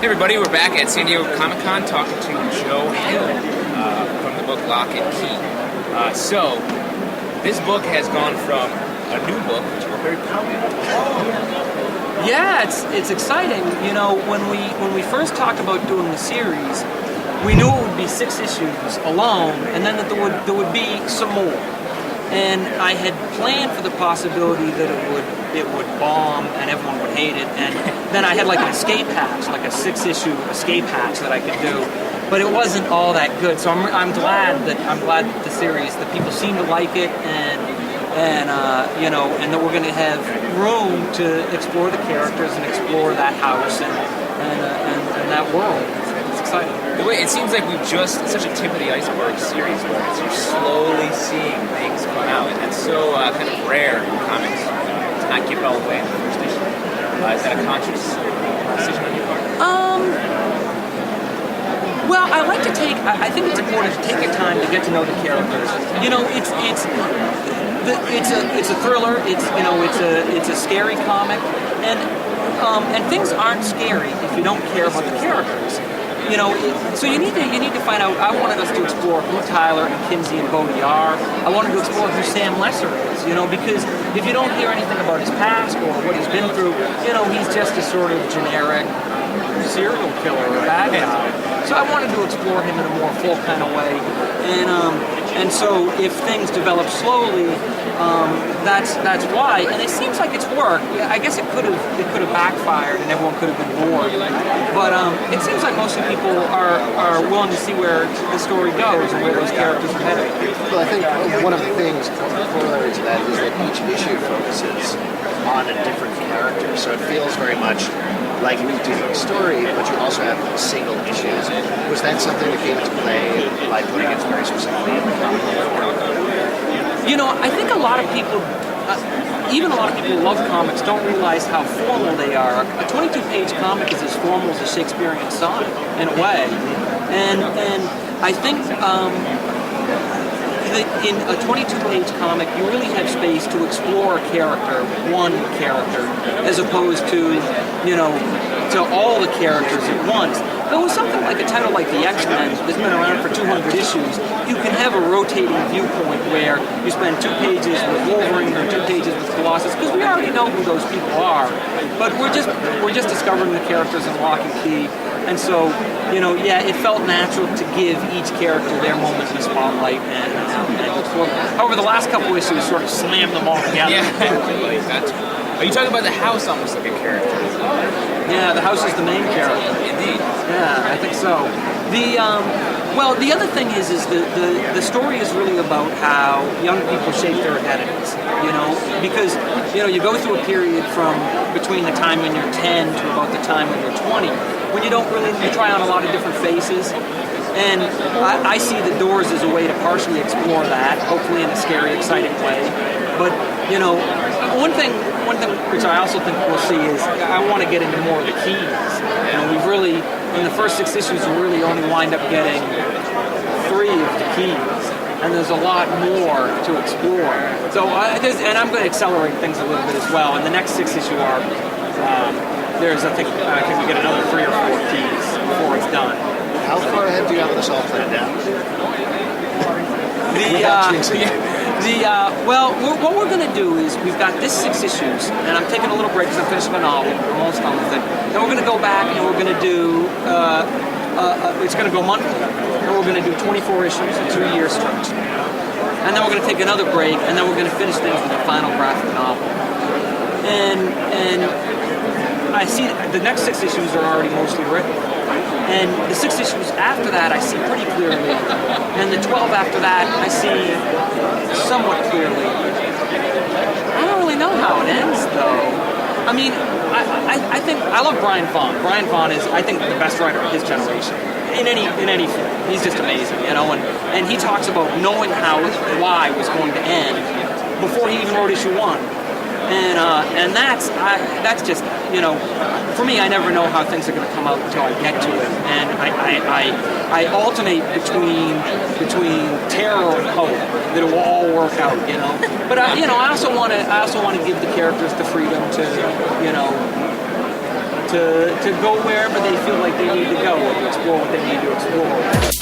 Hey everybody, we're back at San Diego Comic-Con talking to Joe Hill from the book Locke Key. So, this book has gone from a new book to a very popular book. Yeah, it's exciting. You know, when we first talked about doing the series, we knew it would be 6 issues alone, and then that there would be some more. And I had planned for the possibility that it would bomb and everyone would hate it. And then I had like an escape hatch, like a 6-issue escape hatch that I could do. But it wasn't all that good. So I'm glad that the series, that people seem to like it, and you know, and that we're going to have room to explore the characters and explore that house and that world. It's exciting. The way it seems like it's such a tip of the iceberg series where you're slowly seeing things come out, and that's so kind of rare in comics to not give it all away in the first issue. Is that a conscious decision on your part? Well, I like to take. I think it's important to take your time to get to know the characters. You know, it's a thriller. It's a scary comic, and things aren't scary if you don't care about the characters. You know, so you need to find out. I wanted us to explore who Tyler and Kinsey and Bodhi are. I wanted to explore who Sam Lesser is. You know, because if you don't hear anything about his past or what he's been through, you know, he's just a sort of generic serial killer or bad guy. So I wanted to explore him in a more full kind of way, and so if things develop slowly, that's why. And it seems like it's worked. I guess it could have backfired and everyone could have been bored. But it seems like most of the people are willing to see where the story goes and where those characters are headed. Well, I think one of the things corollary to that is that each issue focuses on a different character, so it feels very much like you're doing a story, but you also have single issues. Was that something that came into play by putting it very specifically in the comic form? You know, I think a lot of people, even a lot of people who love comics, don't realize how formal they are. A 22-page comic is as formal as a Shakespearean sonnet, in a way. And I think that in a 22-page comic, you really have space to explore a character, one character, as opposed to, you know, to all the characters at once. But with something like a title like the X-Men that's been around for 200 issues, you can have a rotating viewpoint where you spend 2 pages with Wolverine or 2 pages with Colossus, because we already know who those people are. But we're just discovering the characters in Locke Key. And so, you know, yeah, it felt natural to give each character their moment in the spotlight and however, the last couple issues sort of slammed them all together. Yeah. Are you talking about the house almost like a character? Yeah, the house is the main character. Indeed. Yeah, I think so. The other thing is the story is really about how young people shape their identities. You know, because you go through a period from between the time when you're 10 to about the time when you're 20, when you try on a lot of different faces. And I see the Doors as a way to partially explore that, hopefully in a scary, exciting way. But you know, one thing which I also think we'll see is I want to get into more of the keys. You know, we've really, in the first 6 issues, we really only wind up getting 3 of the keys, and there's a lot more to explore. So and I'm going to accelerate things a little bit as well. In the next 6-issue arc, I think we get another 3 or 4 keys before it's done. How far ahead do you have this all planned out? What we're going to do is we've got this 6 issues, and I'm taking a little break because I'm finishing a novel. I'm almost done with it. Then we're going to go back and we're going to do. It's going to go monthly, and we're going to do 24 issues, a 2-year stretch. And then we're going to take another break, and then we're going to finish things with a final graphic novel. And I see the next 6 issues are already mostly written. And the 6 issues after that I see pretty clearly. And the 12 after that I see somewhat clearly. I don't really know how it ends, though. I mean, I think I love Brian Vaughan. Brian Vaughan is, I think, the best writer of his generation. In any field. He's just amazing, you know, and he talks about knowing how why was going to end before he even wrote issue 1. And that's just, you know, for me, I never know how things are going to come out until I get to it, and I alternate between terror and hope that it will all work out, you know. But I also want to give the characters the freedom to, you know, to go wherever they feel like they need to go, and explore what they need to explore.